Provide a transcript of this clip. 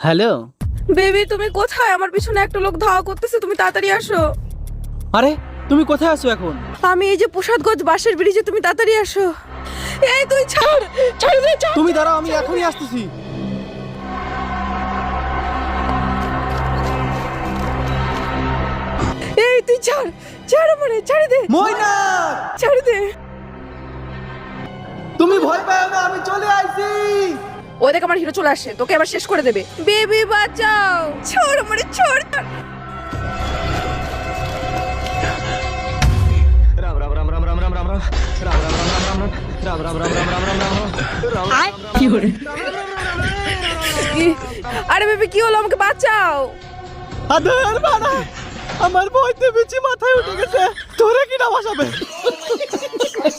Hello. Baby তুমি কোথায়? আমার পিছনে একটা লোক ধাওয়া করতেছে, তুমি তাড়াতাড়ি আসো। আরে তুমি কোথায় আছো এখন? আমি এই যে প্রসাদগঞ্জ বাসের ব্রিজে, তুমি তাড়াতাড়ি আসো। এই তুই ছাড়, ছাড় দে, ছাড়। তুমি দাঁড়াও, আমি এখনই আসতেছি। এই তুই ছাড়, ছাড় আমারে, ছাড় দে, ময়না, ছাড় দে। তুমি ভয় পাও না, আমি চলে আইছি। ও দেখ আমার হিরো চলে আসে, তোকে আবার শেষ করে দেবে। বেবি বাঁচাও, ছাড় আমারে, ছাড়। राम राम राम राम राम राम राम राम राम राम राम राम राम राम राम राम राम আরে বেবি কি হলো? আমাকে বাঁচাও। আদার বানা, আমার ভয়তে বেশি মাথায় উঠে গেছে। তোরে কি না বাঁচাবে?